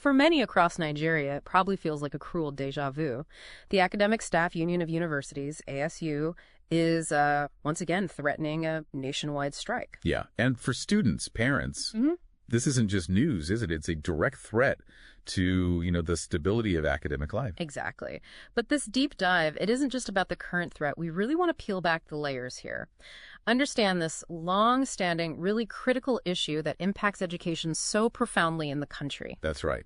For many across Nigeria, it probably feels like a cruel déjà vu. The Academic Staff Union of Universities, ASU, is once again threatening a nationwide strike. Yeah, and for students, parents, this isn't just news, is it? It's a direct threat to, the stability of academic life. Exactly. But this deep dive, it isn't just about the current threat. We really want to peel back the layers here. Understand this long-standing, really critical issue that impacts education so profoundly in the country. That's right.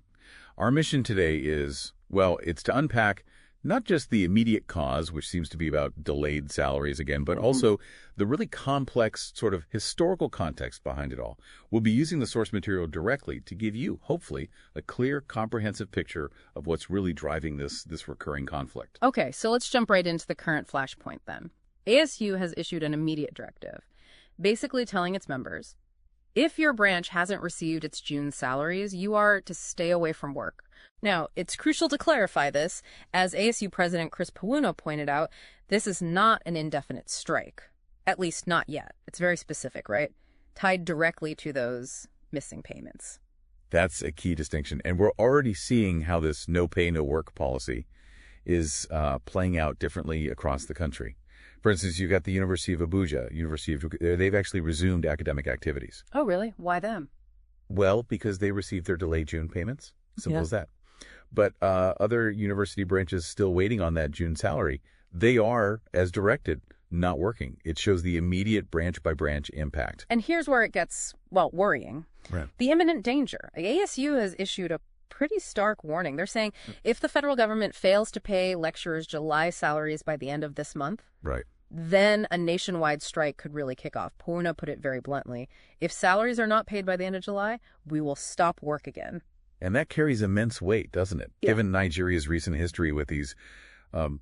Our mission today is, it's to unpack not just the immediate cause, which seems to be about delayed salaries again, but also the really complex sort of historical context behind it all. We'll be using the source material directly to give you, hopefully, a clear, comprehensive picture of what's really driving this recurring conflict. Okay, so let's jump right into the current flashpoint then. ASU has issued an immediate directive, basically telling its members, if your branch hasn't received its June salaries, you are to stay away from work. Now, it's crucial to clarify this. As ASU President Chris Piwuna pointed out, this is not an indefinite strike. At least not yet. It's very specific, right? Tied directly to those missing payments. That's a key distinction. And we're already seeing how this no pay, no work policy is playing out differently across the country. For instance, you've got the University of Abuja, they've actually resumed academic activities. Oh, really? Why them? Well, because they received their delayed June payments. Simple as that. But other university branches still waiting on that June salary, they are, as directed, not working. It shows the immediate branch-by-branch impact. And here's where it gets, worrying. Right. The imminent danger. ASU has issued a pretty stark warning. They're saying if the federal government fails to pay lecturers July salaries by the end of this month, then a nationwide strike could really kick off. Piwuna put it very bluntly. If salaries are not paid by the end of July, we will stop work again. And that carries immense weight, doesn't it? Yeah. Given Nigeria's recent history with these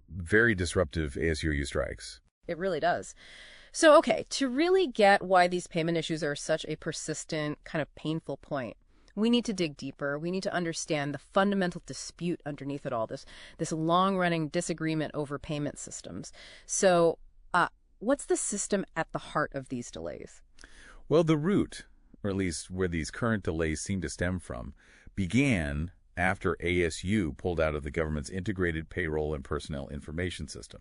very disruptive ASUU strikes. It really does. So, okay, to really get why these payment issues are such a persistent, kind of painful point, we need to dig deeper. We need to understand the fundamental dispute underneath it all, this long-running disagreement over payment systems. So, what's the system at the heart of these delays? Well, the root, or at least where these current delays seem to stem from, began after ASU pulled out of the government's Integrated Payroll and Personnel Information System,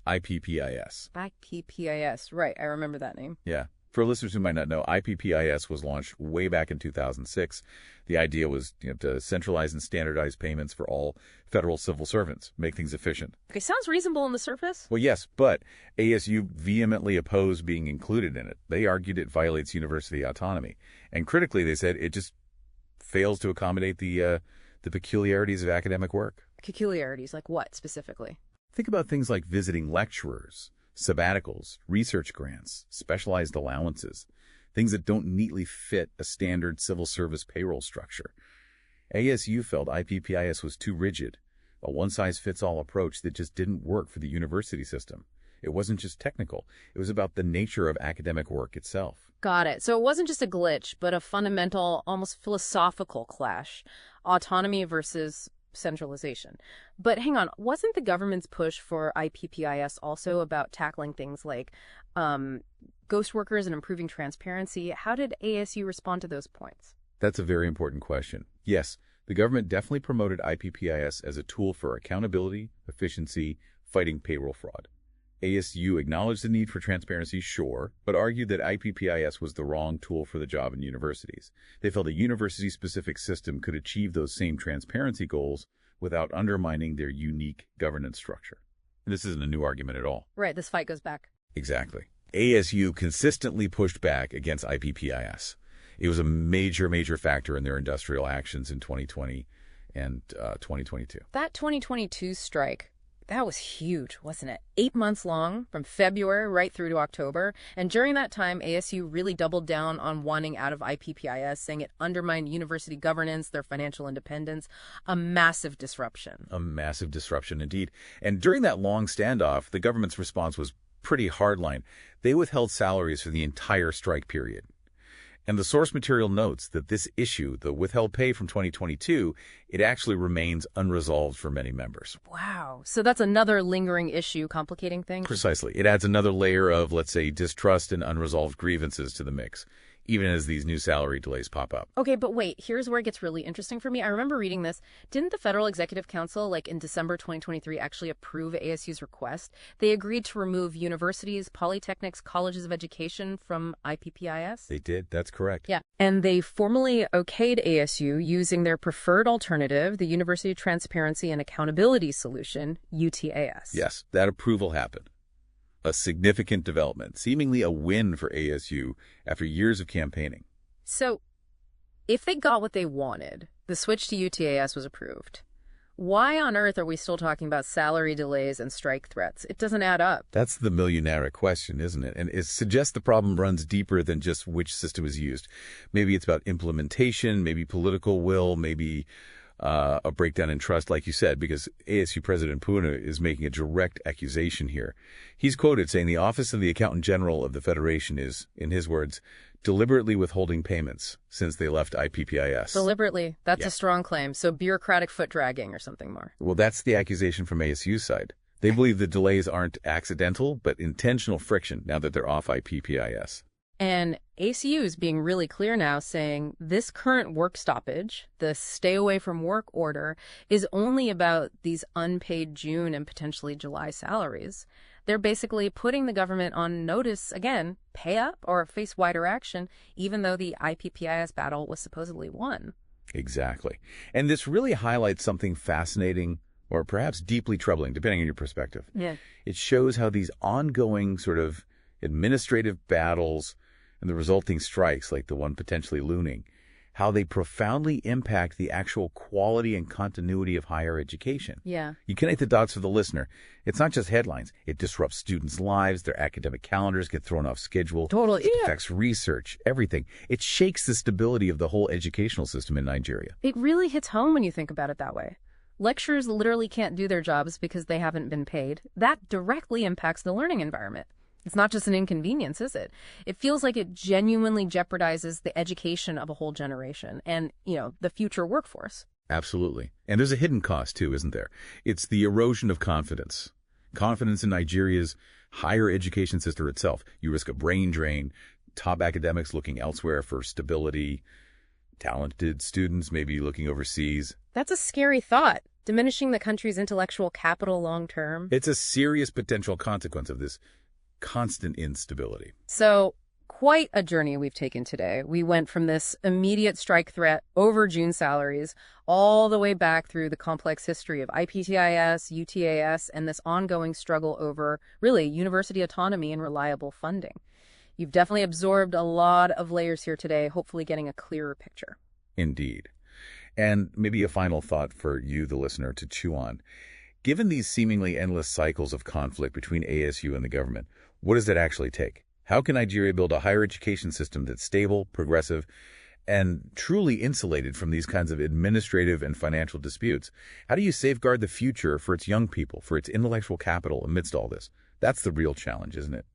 IPPIS. IPPIS, right. I remember that name. Yeah. For listeners who might not know, IPPIS was launched way back in 2006. The idea was to centralize and standardize payments for all federal civil servants, make things efficient. Okay, sounds reasonable on the surface. Well, yes, but ASU vehemently opposed being included in it. They argued it violates university autonomy. And critically, they said it just fails to accommodate the peculiarities of academic work. Peculiarities, like what specifically? Think about things like visiting lecturers, sabbaticals, research grants, specialized allowances, things that don't neatly fit a standard civil service payroll structure. ASU felt IPPIS was too rigid, a one-size-fits-all approach that just didn't work for the university system. It wasn't just technical. It was about the nature of academic work itself. Got it. So it wasn't just a glitch, but a fundamental, almost philosophical clash. Autonomy versus centralization. But hang on, wasn't the government's push for IPPIS also about tackling things like ghost workers and improving transparency? How did ASU respond to those points? That's a very important question. Yes, the government definitely promoted IPPIS as a tool for accountability, efficiency, fighting payroll fraud. ASU acknowledged the need for transparency, sure, but argued that IPPIS was the wrong tool for the job in universities. They felt a university-specific system could achieve those same transparency goals without undermining their unique governance structure. And this isn't a new argument at all. Right, this fight goes back. Exactly. ASU consistently pushed back against IPPIS. It was a major factor in their industrial actions in 2020 and 2022. That 2022 strike, that was huge, wasn't it? 8 months long, from February right through to October. And during that time, ASU really doubled down on wanting out of IPPIS, saying it undermined university governance, their financial independence. A massive disruption. A massive disruption indeed. And during that long standoff, the government's response was pretty hardline. They withheld salaries for the entire strike period. And the source material notes that this issue, the withheld pay from 2022, it actually remains unresolved for many members. Wow. So that's another lingering issue complicating things? Precisely. It adds another layer of, let's say, distrust and unresolved grievances to the mix. even as these new salary delays pop up. Okay, but wait, here's where it gets really interesting for me. I remember reading this. Didn't the Federal Executive Council, in December 2023, actually approve ASU's request? They agreed to remove universities, polytechnics, colleges of education from IPPIS? They did. That's correct. Yeah. And they formally okayed ASU using their preferred alternative, the University Transparency and Accountability Solution, UTAS. Yes, that approval happened. A significant development, seemingly a win for ASU after years of campaigning. So, if they got what they wanted, the switch to UTAS was approved. Why on earth are we still talking about salary delays and strike threats? It doesn't add up. That's the millionaire question, isn't it? And it suggests the problem runs deeper than just which system is used. Maybe it's about implementation, maybe political will, maybe a breakdown in trust, like you said, because ASU President Piwuna is making a direct accusation here. He's quoted saying the Office of the Accountant General of the Federation is, in his words, deliberately withholding payments since they left IPPIS. Deliberately. That's Yeah. a strong claim. So bureaucratic foot dragging or something more. Well, that's the accusation from ASU's side. They believe the delays aren't accidental, but intentional friction now that they're off IPPIS. And ACU is being really clear now, saying this current work stoppage, the stay away from work order, is only about these unpaid June and potentially July salaries. They're basically putting the government on notice, again, pay up or face wider action, even though the IPPIS battle was supposedly won. Exactly. And this really highlights something fascinating or perhaps deeply troubling, depending on your perspective. Yeah. It shows how these ongoing sort of administrative battles and the resulting strikes, like the one potentially looming, how they profoundly impact the actual quality and continuity of higher education. Yeah. You connect the dots for the listener. It's not just headlines. It disrupts students' lives. Their academic calendars get thrown off schedule. Totally. It affects research, everything. It shakes the stability of the whole educational system in Nigeria. It really hits home when you think about it that way. Lecturers literally can't do their jobs because they haven't been paid. That directly impacts the learning environment. It's not just an inconvenience, is it? It feels like it genuinely jeopardizes the education of a whole generation and, the future workforce. Absolutely. And there's a hidden cost, too, isn't there? It's the erosion of confidence. Confidence in Nigeria's higher education system itself. You risk a brain drain, top academics looking elsewhere for stability, talented students maybe looking overseas. That's a scary thought, diminishing the country's intellectual capital long term. It's a serious potential consequence of this constant instability. So, quite a journey we've taken today. We went from this immediate strike threat over June salaries all the way back through the complex history of IPPIS, UTAS, and this ongoing struggle over, really, university autonomy and reliable funding. You've definitely absorbed a lot of layers here today, hopefully getting a clearer picture. Indeed. And maybe a final thought for you, the listener, to chew on. Given these seemingly endless cycles of conflict between ASU and the government, what does that actually take? How can Nigeria build a higher education system that's stable, progressive, and truly insulated from these kinds of administrative and financial disputes? How do you safeguard the future for its young people, for its intellectual capital amidst all this? That's the real challenge, isn't it?